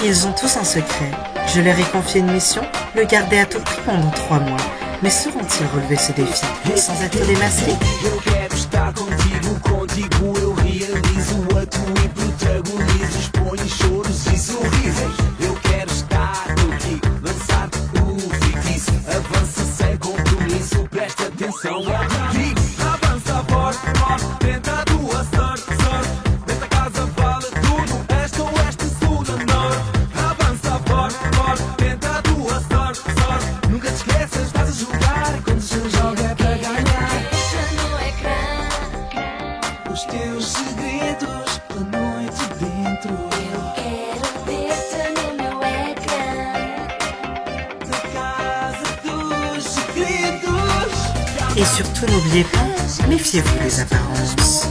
Ils ont tous un secret. Je leur ai confié une mission, le garder à tout prix pendant 3 mois. Mais sauront-ils relever ce défi sans être démasqués? Eu quero estar contigo, contigo eu realizo, atuo e protagonizo, exponho choros e sorrisos. Eu quero estar contigo, lançar-te o feitiço, avança sem compromisso, presta atenção ao que digo. Avança forte, forte, tenta a tua sorte, sorte, nesta casa vale tudo, este oeste, sul ou norte. Avança forte, forte, tenta a tua sorte, sorte, nunca te esqueças, estás a jogar, quando se joga é para ganhar. Os teus segredos da noite dentro. Eu quero ver-te no meu ecrã. Da casa dos segredos. Et surtout, n'oubliez pas, méfiez-vous des apparences.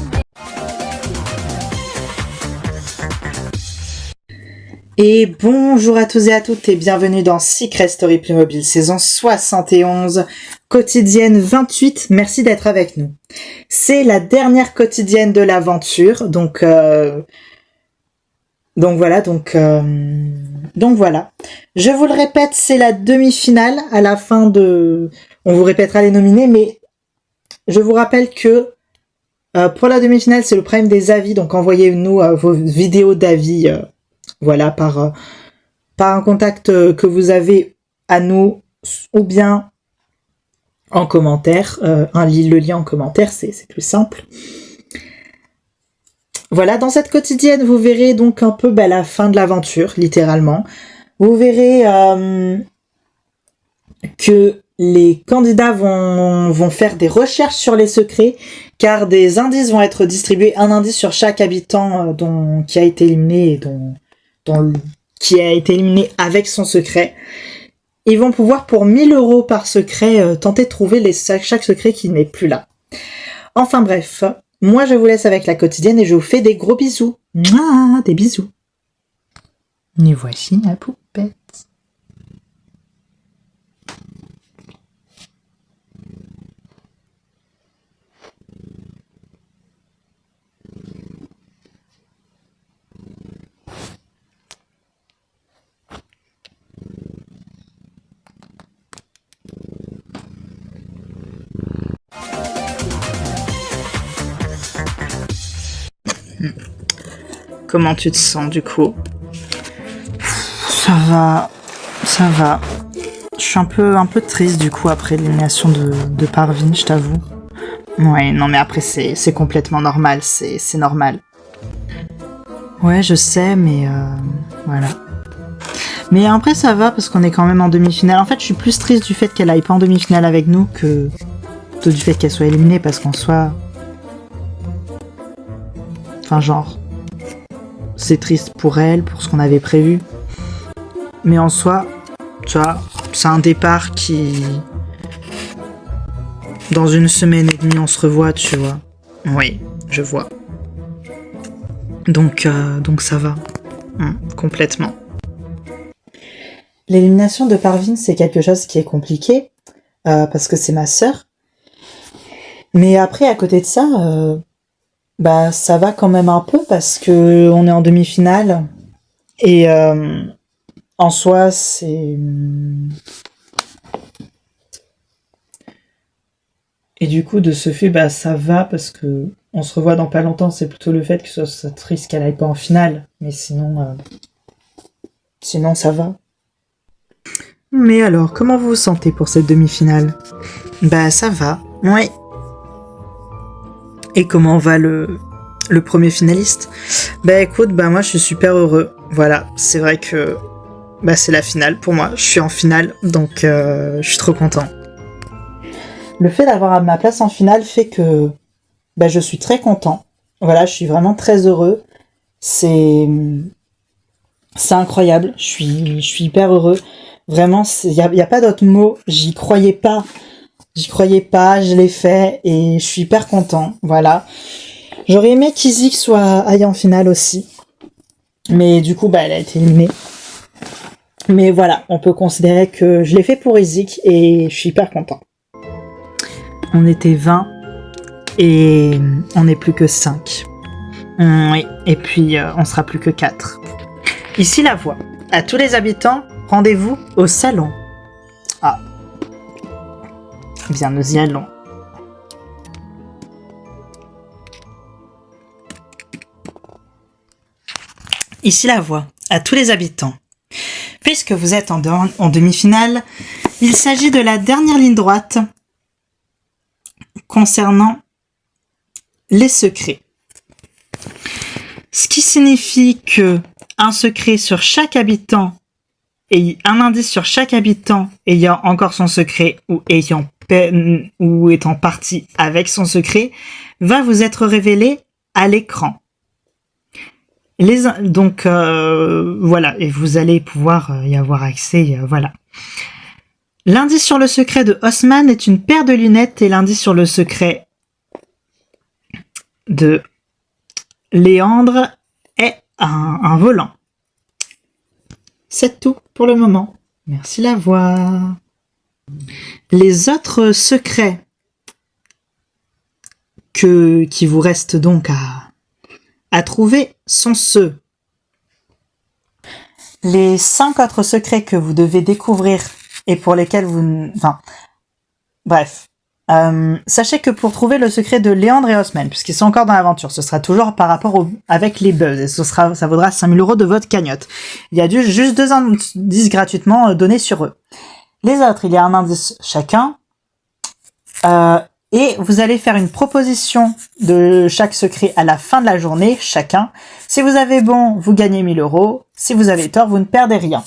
Et bonjour à tous et à toutes et bienvenue dans Secret Story Playmobil saison 71, quotidienne 28. Merci d'être avec nous. C'est la dernière quotidienne de l'aventure, donc voilà. Je vous le répète, c'est la demi-finale à la fin de. On vous répétera les nominés, mais je vous rappelle que pour la demi-finale, c'est le problème des avis, donc envoyez-nous vos vidéos d'avis. Voilà, par un contact que vous avez à nous, ou bien en commentaire, le lien en commentaire, c'est plus simple. Voilà, dans cette quotidienne, vous verrez donc un peu la fin de l'aventure, littéralement. Vous verrez que les candidats vont faire des recherches sur les secrets, car des indices vont être distribués, un indice sur chaque habitant qui a été éliminé et qui a été éliminé avec son secret. Ils vont pouvoir, pour 1 000 € par secret, tenter de trouver chaque secret qui n'est plus là. Enfin bref, moi je vous laisse avec la quotidienne et je vous fais des gros bisous. Mouah, des bisous. Et voici ma poupette. Comment tu te sens du coup? Ça va. Je suis un peu triste du coup après l'élimination de Parvin, je t'avoue. Ouais, non mais après c'est complètement normal, c'est normal. Ouais, je sais, mais voilà. Mais après ça va parce qu'on est quand même en demi-finale. En fait, je suis plus triste du fait qu'elle aille pas en demi-finale avec nous que du fait qu'elle soit éliminée, parce qu'en soi... Enfin genre... C'est triste pour elle, pour ce qu'on avait prévu. Mais en soi, tu vois, c'est un départ qui... Dans 1 semaine et demie, on se revoit, tu vois. Oui, je vois. Donc ça va. Complètement. L'élimination de Parvin, c'est quelque chose qui est compliqué, parce que c'est ma sœur. Mais après, à côté de ça... ça va quand même un peu parce que on est en demi-finale et en soi c'est... Et du coup de ce fait ça va parce que on se revoit dans pas longtemps, c'est plutôt le fait que ce soit triste qu'elle aille pas en finale, mais sinon ça va. Mais alors, comment vous vous sentez pour cette demi-finale? Ça va, ouais. Et comment va le premier finaliste? Écoute, moi je suis super heureux. Voilà, c'est vrai que c'est la finale pour moi. Je suis en finale, donc je suis trop content. Le fait d'avoir ma place en finale fait que je suis très content. Voilà, je suis vraiment très heureux. C'est incroyable. Je suis hyper heureux. Vraiment, il y a pas d'autre mot. J'y croyais pas, je l'ai fait et je suis hyper content, voilà. J'aurais aimé qu'Izzy aille en finale aussi, mais du coup, elle a été éliminée. Mais voilà, on peut considérer que je l'ai fait pour Izzy et je suis hyper content. On était 20 et on n'est plus que 5. Oui, et puis on sera plus que 4. Ici la voix. À tous les habitants, rendez-vous au salon. Ah. Bien, nous y allons. Ici la voix. À tous les habitants. Puisque vous êtes en demi-finale, il s'agit de la dernière ligne droite concernant les secrets. Ce qui signifie que un secret sur chaque habitant et un indice sur chaque habitant ayant encore son secret ou étant parti avec son secret va vous être révélé à l'écran. Donc voilà, et vous allez pouvoir y avoir accès, voilà. L'indice sur le secret de Haussmann est une paire de lunettes et l'indice sur le secret de Léandre est un volant. C'est tout pour le moment. Merci la voix. Les autres secrets qui vous restent donc à trouver sont ceux. Les 5 autres secrets que vous devez découvrir et pour lesquels vous... Enfin, bref. Sachez que pour trouver le secret de Léandre et Haussmann, puisqu'ils sont encore dans l'aventure, ce sera toujours par rapport avec les buzz, et ça vaudra 5 000 € de votre cagnotte. Il y a juste 2 indices gratuitement donnés sur eux. Les autres, il y a un indice chacun, et vous allez faire une proposition de chaque secret à la fin de la journée, chacun. Si vous avez bon, vous gagnez 1 000 €. Si vous avez tort, vous ne perdez rien.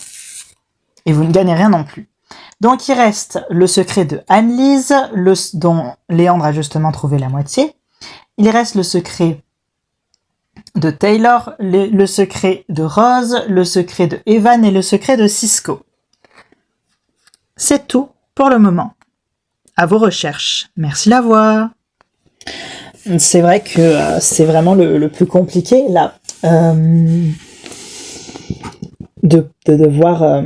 Et vous ne gagnez rien non plus. Donc il reste le secret de Anne-Lise, dont Léandre a justement trouvé la moitié. Il reste le secret de Taylor, le secret de Rose, le secret de Evan et le secret de Cisco. C'est tout pour le moment. À vos recherches. Merci la voix. C'est vrai que c'est vraiment le plus compliqué là. De devoir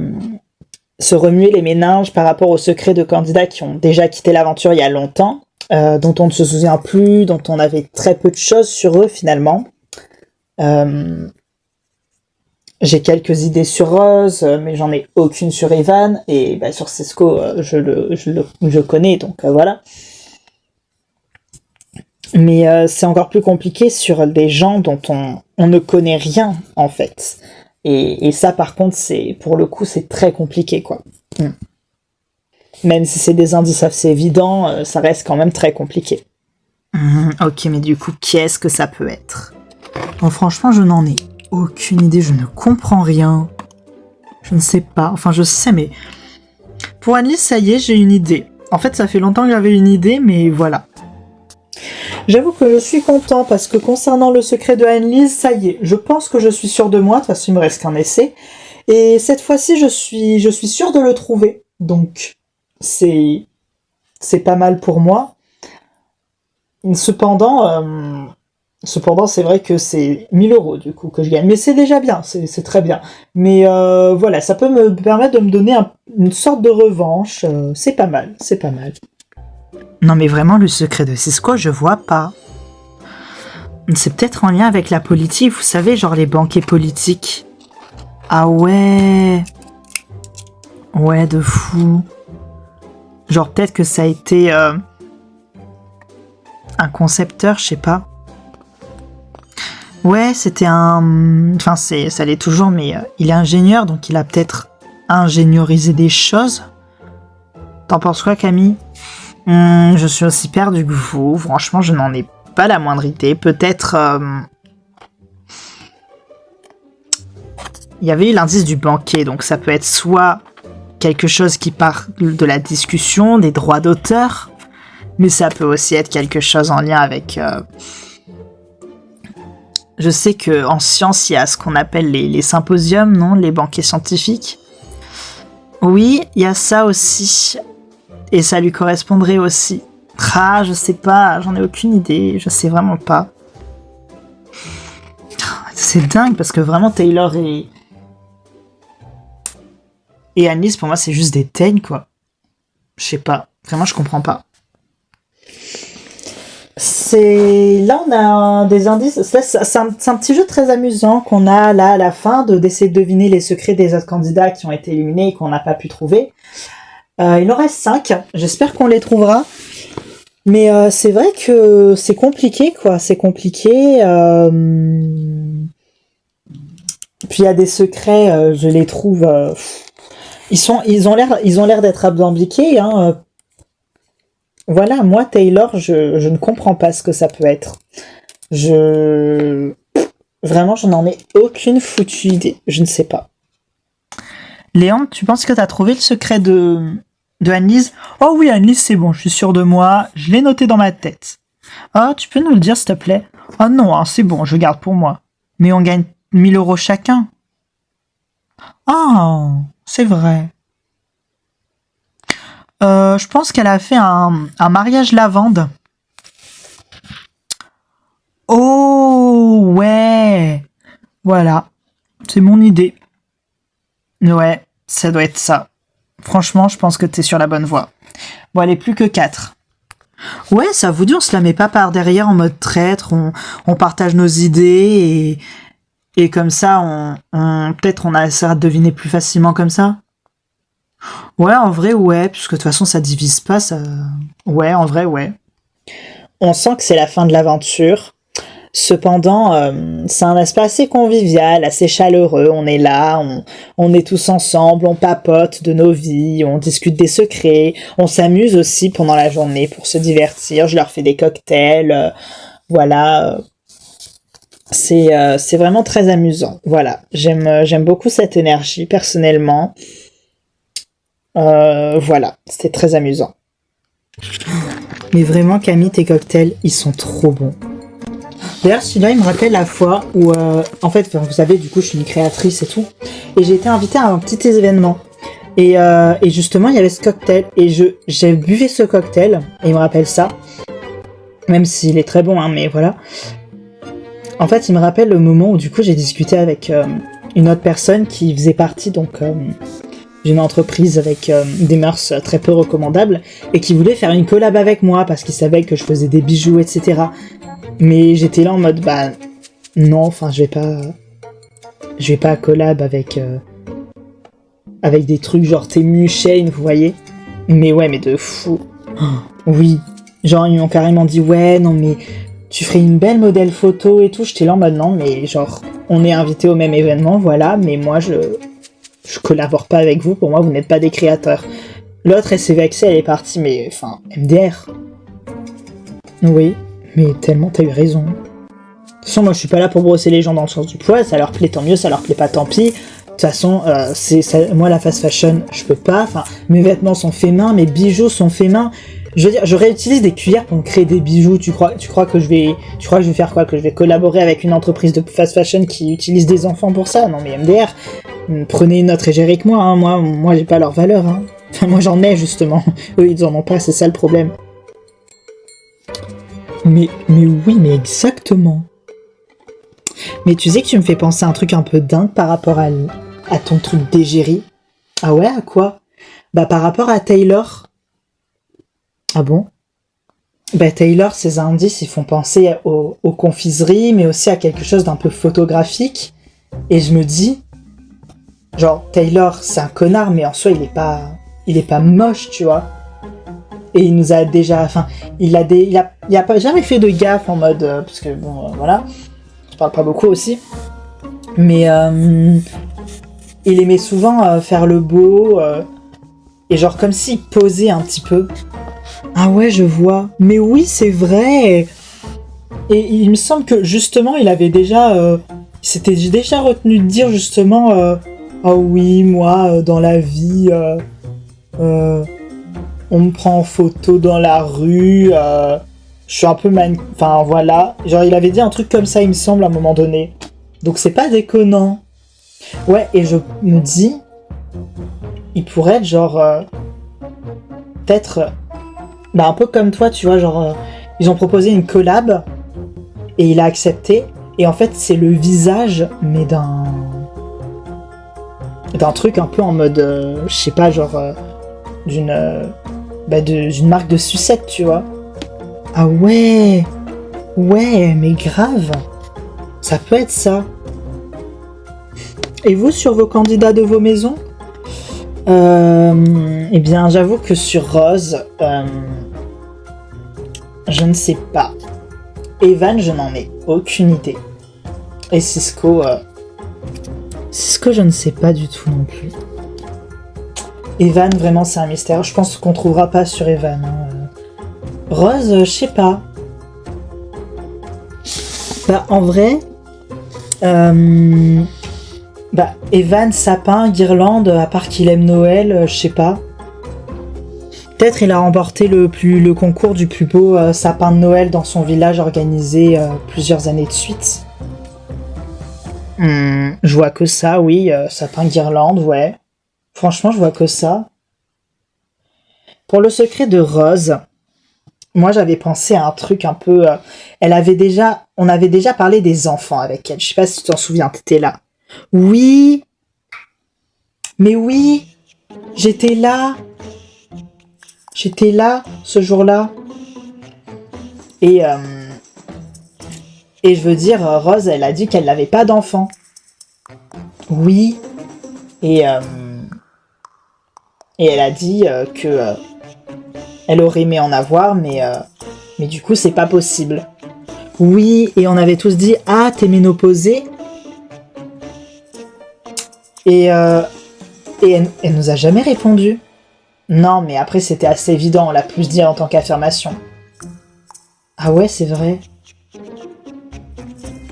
se remuer les méninges par rapport aux secrets de candidats qui ont déjà quitté l'aventure il y a longtemps, dont on ne se souvient plus, dont on avait très peu de choses sur eux finalement. J'ai quelques idées sur Rose, mais j'en ai aucune sur Evan, et sur Cisco, je connais, donc voilà. Mais c'est encore plus compliqué sur des gens dont on ne connaît rien, en fait. Et ça, par contre, pour le coup, c'est très compliqué, quoi. Même si c'est des indices assez évidents, ça reste quand même très compliqué. Ok, mais du coup, qui est-ce que ça peut être ? Bon, franchement, je n'en ai aucune idée, je ne comprends rien. Je ne sais pas, enfin je sais, mais... Pour Anne-Lise, ça y est, j'ai une idée. En fait, ça fait longtemps que j'avais une idée, mais voilà. J'avoue que je suis content, parce que concernant le secret de Anne-Lise, ça y est, je pense que je suis sûre de moi, de toute façon il me reste qu'un essai, et cette fois-ci je suis sûre de le trouver, donc c'est pas mal pour moi. Cependant, c'est vrai que c'est 1 000 € du coup que je gagne, mais c'est déjà bien, c'est très bien. Mais voilà, ça peut me permettre de me donner une sorte de revanche, c'est pas mal, c'est pas mal. Non mais vraiment, le secret de Cisco, je vois pas. C'est peut-être en lien avec la politique, vous savez, genre les banquiers politiques. Ah ouais. Ouais, de fou. Genre peut-être que ça a été un concepteur, je sais pas. Ouais, c'était un... Enfin, ça l'est toujours, mais il est ingénieur, donc il a peut-être ingéniorisé des choses. T'en penses quoi, Camille ? Je suis aussi perdu que vous. Franchement, je n'en ai pas la moindre idée. Peut-être... Il y avait eu l'indice du banquier, donc ça peut être soit quelque chose qui part de la discussion, des droits d'auteur, mais ça peut aussi être quelque chose en lien avec... Je sais qu'en science, il y a ce qu'on appelle les symposiums, non ? Les banquets scientifiques. Oui, il y a ça aussi. Et ça lui correspondrait aussi. Ah, je sais pas, j'en ai aucune idée, je sais vraiment pas. C'est dingue, parce que vraiment, Taylor et Anne-Lise, pour moi, c'est juste des teignes, quoi. Je sais pas, vraiment, je comprends pas. Là, on a des indices. C'est un petit jeu très amusant qu'on a là à la fin, d'essayer de deviner les secrets des autres candidats qui ont été éliminés et qu'on n'a pas pu trouver. Il en reste 5. J'espère qu'on les trouvera. Mais c'est vrai que c'est compliqué, quoi. C'est compliqué. Puis il y a des secrets, je les trouve. Ils ont l'air d'être alambiqués, hein. Voilà, moi Taylor, je ne comprends pas ce que ça peut être. Vraiment, je n'en ai aucune foutue idée. Je ne sais pas. Léon, tu penses que t'as trouvé le secret de Annelise? Oh oui, Annelise, c'est bon, je suis sûre de moi. Je l'ai noté dans ma tête. Ah, tu peux nous le dire, s'il te plaît? Ah non, hein, c'est bon, je garde pour moi. Mais on gagne 1000 € chacun. Ah, c'est vrai. Je pense qu'elle a fait un mariage lavande. Oh, ouais. Voilà. C'est mon idée. Ouais, ça doit être ça. Franchement, je pense que t'es sur la bonne voie. Bon, elle est plus que 4. Ouais, ça vous dit, on se la met pas par derrière en mode traître, on partage nos idées et comme ça, peut-être on essaiera de deviner plus facilement comme ça. Ouais, en vrai, ouais, puisque de toute façon, ça divise pas, ça... Ouais, en vrai, ouais. On sent que c'est la fin de l'aventure. Cependant, c'est un aspect assez convivial, assez chaleureux. On est là, on est tous ensemble, on papote de nos vies, on discute des secrets, on s'amuse aussi pendant la journée pour se divertir. Je leur fais des cocktails, voilà. C'est vraiment très amusant. Voilà, j'aime beaucoup cette énergie personnellement. Voilà, c'était très amusant. Mais vraiment, Camille, tes cocktails, ils sont trop bons. D'ailleurs, celui-là, il me rappelle la fois où, en fait, vous savez, du coup, je suis une créatrice et tout, et j'ai été invitée à un petit événement. Et justement, il y avait ce cocktail, et j'ai buvais ce cocktail, et il me rappelle ça, même s'il est très bon, hein, mais voilà. En fait, il me rappelle le moment où, du coup, j'ai discuté avec une autre personne qui faisait partie, donc... d'une entreprise avec des mœurs très peu recommandables et qui voulait faire une collab avec moi parce qu'il savait que je faisais des bijoux, etc. Mais j'étais là en mode, bah non, enfin je vais pas collab avec des trucs genre Temu, Shein, vous voyez. Mais ouais, mais de fou. Oh, oui, genre ils m'ont carrément dit, ouais, non mais tu ferais une belle modèle photo et tout. J'étais là en mode, non mais genre on est invité au même événement, voilà, mais moi je collabore pas avec vous, pour moi vous n'êtes pas des créateurs. L'autre elle s'est vexée, elle est partie, mais enfin, MDR. Oui, mais tellement t'as eu raison. De toute façon, moi je suis pas là pour brosser les gens dans le sens du poil, ça leur plaît tant mieux, ça leur plaît pas tant pis. De toute façon, moi la fast fashion, je peux pas, enfin, mes vêtements sont faits main, mes bijoux sont faits main. Je veux dire, je réutilise des cuillères pour me créer des bijoux. Tu crois que je vais faire quoi? Que je vais collaborer avec une entreprise de fast fashion qui utilise des enfants pour ça? Non mais MDR, prenez une autre et gérez que moi, hein. Moi j'ai pas leur valeur, hein. Enfin, moi j'en ai justement. Eux ils en ont pas, c'est ça le problème. Mais oui, mais exactement. Mais tu sais que tu me fais penser à un truc un peu dingue par rapport à ton truc d'égérie. Ah ouais, à quoi? Bah par rapport à Taylor. Ah bon? Bah Taylor, ses indices, ils font penser aux confiseries, mais aussi à quelque chose d'un peu photographique. Et je me dis, genre, Taylor, c'est un connard, mais en soi, il est pas moche, tu vois. Et il nous a déjà, enfin, il a pas jamais fait de gaffe en mode, parce que bon, voilà, je parle pas beaucoup aussi. Mais il aimait souvent faire le beau, et genre comme s'il posait un petit peu. Ah ouais, je vois. Mais oui, c'est vrai. Et il me semble que justement, il avait déjà, il s'était déjà retenu de dire justement, ah oui, moi, dans la vie, on me prend en photo dans la rue, je suis un peu enfin voilà. Genre, il avait dit un truc comme ça, il me semble, à un moment donné. Donc c'est pas déconnant. Ouais, et je me dis, il pourrait être genre, peut-être... Bah un peu comme toi, tu vois, genre ils ont proposé une collab et il a accepté et en fait c'est le visage mais d'un truc un peu en mode je sais pas, genre d'une marque de sucette, tu vois. Ah ouais, Ouais, mais grave. Ça peut être ça. Et vous, sur vos candidats de vos maisons? Eh bien, j'avoue que sur Rose, je ne sais pas. Evan, je n'en ai aucune idée. Et Cisco, je ne sais pas du tout non plus. Evan, vraiment, c'est un mystère. Je pense qu'on trouvera pas sur Evan. Rose, je sais pas. Bah, en vrai, Evan, sapin, guirlande, à part qu'il aime Noël, je sais pas. Peut-être il a remporté le concours du plus beau sapin de Noël dans son village organisé plusieurs années de suite. Je vois que ça, oui, sapin, guirlande, ouais. Franchement, je vois que ça. Pour le secret de Rose, moi j'avais pensé à un truc un peu... on avait déjà parlé des enfants avec elle. Je sais pas si tu t'en souviens, t'étais là. Oui, mais oui, j'étais là ce jour-là. Et je veux dire, Rose, elle a dit qu'elle n'avait pas d'enfant. Oui, et elle a dit que elle aurait aimé en avoir, mais du coup, c'est pas possible. Oui, et on avait tous dit, ah, t'es ménopausée. Et elle nous a jamais répondu. Non, mais après, c'était assez évident, on l'a plus dit en tant qu'affirmation. Ah ouais, c'est vrai.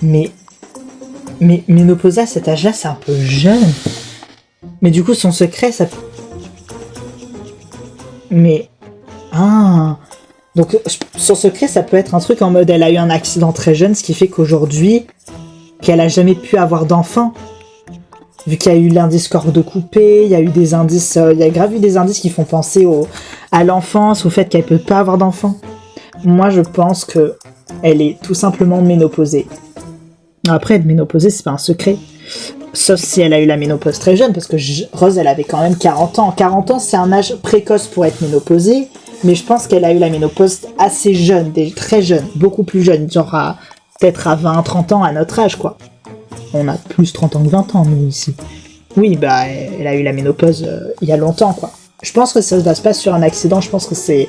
Mais ménopausée à cet âge-là, c'est un peu jeune. Mais du coup, son secret, ça... Mais... Ah... Donc, son secret, ça peut être un truc en mode, elle a eu un accident très jeune, ce qui fait qu'aujourd'hui, qu'elle a jamais pu avoir d'enfant. Vu qu'il y a eu l'indice corde coupée, il y a eu des indices, il y a grave eu des indices qui font penser à l'enfance, au fait qu'elle peut pas avoir d'enfant. Moi, je pense que elle est tout simplement ménopausée. Après, être ménopausée, c'est pas un secret. Sauf si elle a eu la ménopause très jeune, parce que Rose, elle avait quand même 40 ans. 40 ans, c'est un âge précoce pour être ménopausée, mais je pense qu'elle a eu la ménopause assez jeune, très jeune, beaucoup plus jeune, genre peut-être à 20, 30 ans à notre âge, quoi. On a plus 30 ans que 20 ans, nous, ici. Oui, bah, elle a eu la ménopause il y a longtemps, quoi. Je pense que ça se base pas sur un accident, je pense que c'est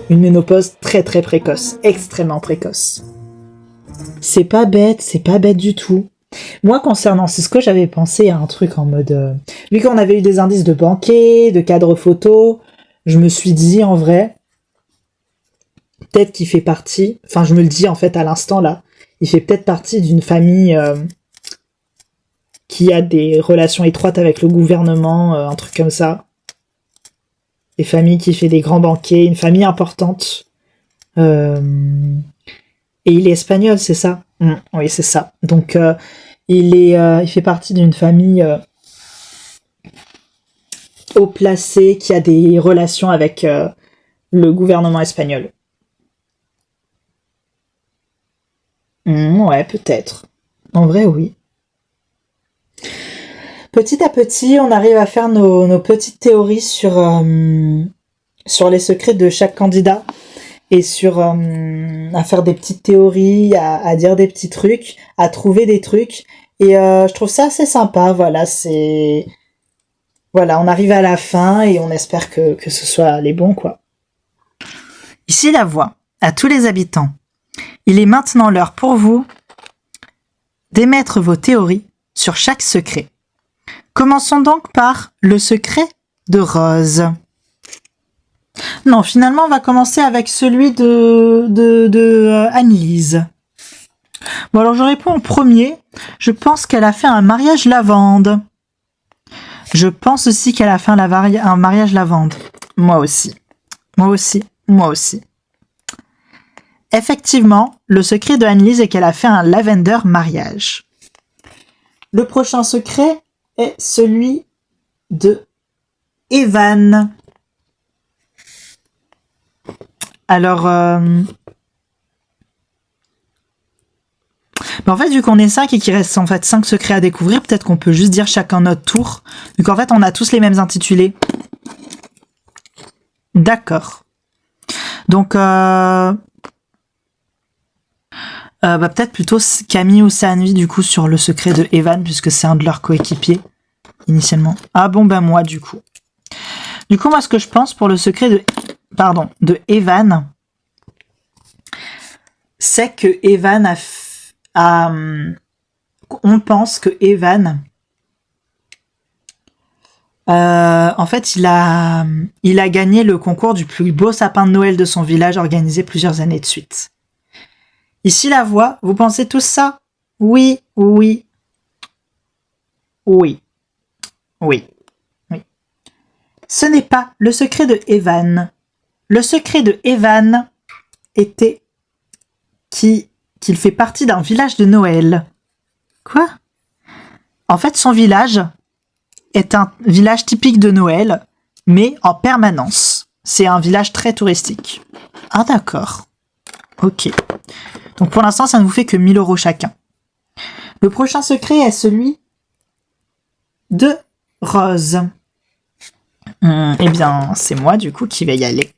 une ménopause très très précoce, extrêmement précoce. C'est pas bête du tout. Moi, concernant Cisco, j'avais pensé à un truc en mode... vu qu'on avait eu des indices de banquet, de cadre photo, je me suis dit, en vrai, peut-être qu'il fait partie... Enfin, je me le dis, en fait, à l'instant, là. Il fait peut-être partie d'une famille... qui a des relations étroites avec le gouvernement, un truc comme ça. Des familles qui fait des grands banquets, une famille importante. Et il est espagnol, c'est ça? Oui, c'est ça. Donc, il fait partie d'une famille haut placée qui a des relations avec le gouvernement espagnol. Ouais, peut-être. En vrai, oui. Petit à petit, on arrive à faire nos petites théories sur les secrets de chaque candidat et à faire des petites théories, à dire des petits trucs, à trouver des trucs. Et je trouve ça assez sympa. Voilà, on arrive à la fin et on espère que ce soit les bons, quoi. Ici la voix à tous les habitants. Il est maintenant l'heure pour vous d'émettre vos théories sur chaque secret. Commençons donc par le secret de Rose. Non, finalement, on va commencer avec celui de Annelise. Bon, alors je réponds en premier. Je pense qu'elle a fait un mariage lavande. Je pense aussi qu'elle a fait un mariage lavande. Moi aussi. Effectivement, le secret de Annelise est qu'elle a fait un lavender mariage. Le prochain secret est celui de Evan. Alors, en fait, vu qu'on est 5 et qu'il reste en fait 5 secrets à découvrir, peut-être qu'on peut juste dire chacun notre tour. Vu qu'en fait, on a tous les mêmes intitulés. D'accord. Donc, Peut-être plutôt Camille ou Sanvi, du coup, sur le secret de Evan, puisque c'est un de leurs coéquipiers, initialement. Ah bon, moi, du coup. Du coup, moi, ce que je pense pour le secret de Evan, c'est que Evan on pense que Evan, en fait, il a gagné le concours du plus beau sapin de Noël de son village, organisé plusieurs années de suite. Ici, la voix, vous pensez tous ça? Oui. Ce n'est pas le secret de Evan. Le secret de Evan était qu'il fait partie d'un village de Noël. Quoi? En fait, son village est un village typique de Noël, mais en permanence. C'est un village très touristique. Ah d'accord. Ok. Donc pour l'instant, ça ne vous fait que 1 000 € chacun. Le prochain secret est celui de Rose. Eh bien, c'est moi du coup qui vais y aller.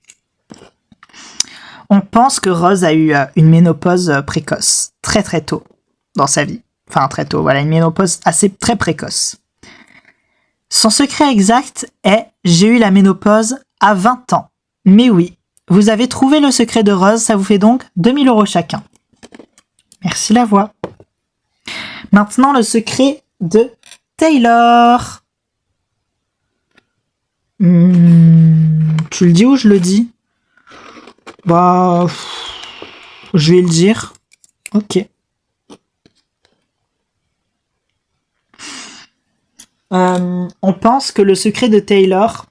On pense que Rose a eu une ménopause précoce, très très tôt dans sa vie. Enfin très tôt, voilà, une ménopause très précoce. Son secret exact est « J'ai eu la ménopause à 20 ans ». Mais oui, vous avez trouvé le secret de Rose, ça vous fait donc 2 000 € chacun. Merci la voix. Maintenant, le secret de Taylor. Tu le dis ou je le dis? Je vais le dire. Ok. On pense que le secret de Taylor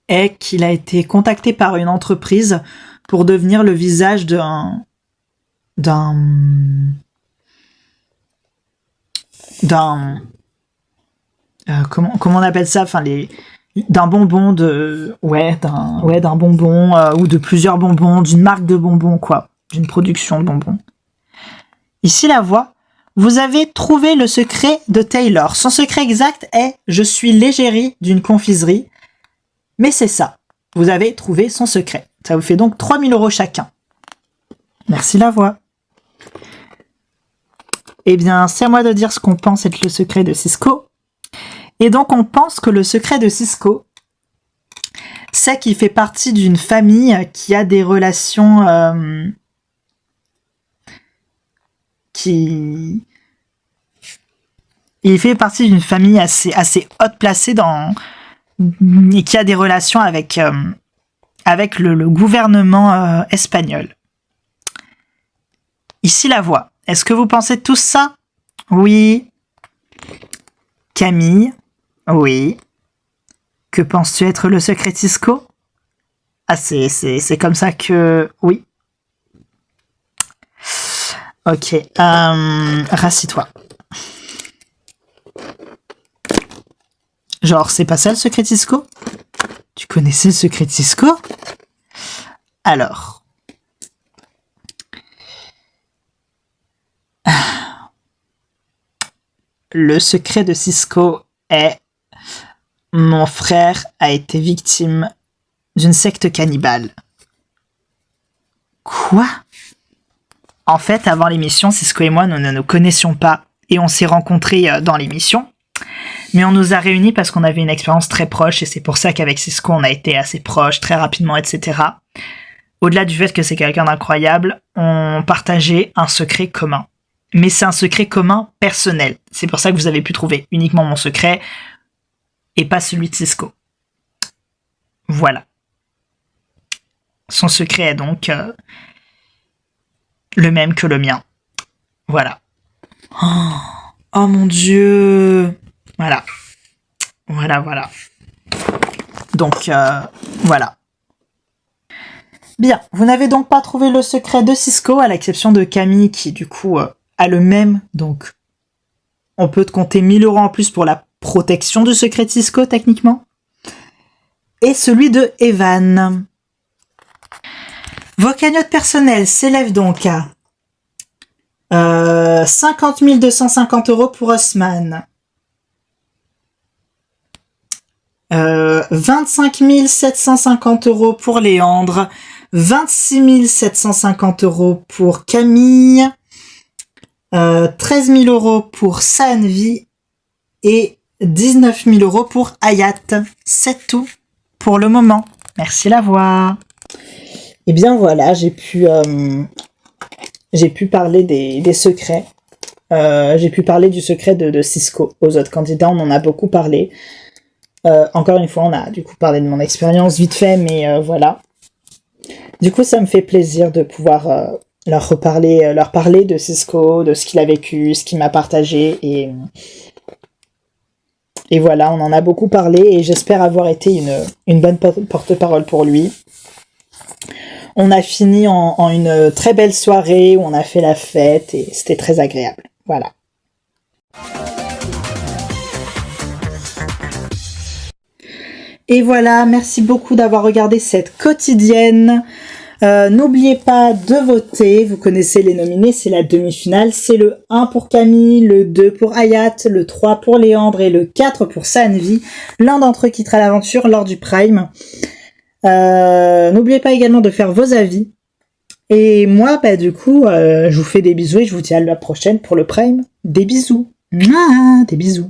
est qu'il a été contacté par une entreprise pour devenir le visage comment on appelle ça, enfin d'un bonbon d'un bonbon ou de plusieurs bonbons, d'une marque de bonbons quoi, d'une production de bonbons. Ici la voix, vous avez trouvé le secret de Taylor. Son secret exact est « Je suis l'égérie d'une confiserie ». Mais c'est ça. Vous avez trouvé son secret. Ça vous fait donc 3 000 € chacun. Merci la voix. Eh bien, c'est à moi de dire ce qu'on pense être le secret de Cisco. Et donc, on pense que le secret de Cisco, c'est qu'il fait partie d'une famille qui a des relations... Il fait partie d'une famille assez haute placée et qui a des relations avec le gouvernement espagnol. Ici la voix. Est-ce que vous pensez tous ça? Oui. Camille? Oui. Que penses-tu être le secret de Cisco? Ah, c'est comme ça que... Oui. Ok. Rassis-toi. Genre, c'est pas ça le secret de Cisco? Tu connaissais le secret de Cisco? Alors. Le secret de Cisco est... Mon frère a été victime d'une secte cannibale. Quoi? En fait, avant l'émission, Cisco et moi, nous ne nous connaissions pas et on s'est rencontrés dans l'émission. Mais on nous a réunis parce qu'on avait une expérience très proche et c'est pour ça qu'avec Cisco, on a été assez proches, très rapidement, etc. Au-delà du fait que c'est quelqu'un d'incroyable, on partageait un secret commun. Mais c'est un secret commun personnel. C'est pour ça que vous avez pu trouver uniquement mon secret et pas celui de Cisco. Voilà. Son secret est donc le même que le mien. Voilà. Oh mon Dieu. Voilà. Voilà. Donc, voilà. Bien, vous n'avez donc pas trouvé le secret de Cisco, à l'exception de Camille, qui du coup a le même. Donc, on peut te compter 1 000 € en plus pour la protection du secret de Cisco, techniquement. Et celui de Evan. Vos cagnottes personnelles s'élèvent donc à 50 250 € pour Osman. 25 750 € pour Léandre, 26 750 € pour Camille, 13 000 € pour Saanvi et 19 000 € pour Hayat. C'est tout pour le moment. Merci la voix. Et bien voilà, j'ai pu parler des secrets. J'ai pu parler du secret de Cisco aux autres candidats. On en a beaucoup parlé. Encore une fois, on a du coup parlé de mon expérience vite fait, mais voilà. Du coup, ça me fait plaisir de pouvoir leur parler de Cisco, de ce qu'il a vécu, ce qu'il m'a partagé, et voilà, on en a beaucoup parlé, et j'espère avoir été une bonne porte-parole pour lui. On a fini en une très belle soirée où on a fait la fête, et c'était très agréable. Voilà. Et voilà, merci beaucoup d'avoir regardé cette quotidienne. N'oubliez pas de voter, vous connaissez les nominés, c'est la demi-finale, c'est le 1 pour Camille, le 2 pour Hayat, le 3 pour Léandre et le 4 pour Saanvi. L'un d'entre eux quittera l'aventure lors du Prime. N'oubliez pas également de faire vos avis. Et moi, du coup, je vous fais des bisous et je vous dis à la prochaine pour le Prime. Des bisous. Mouah, des bisous.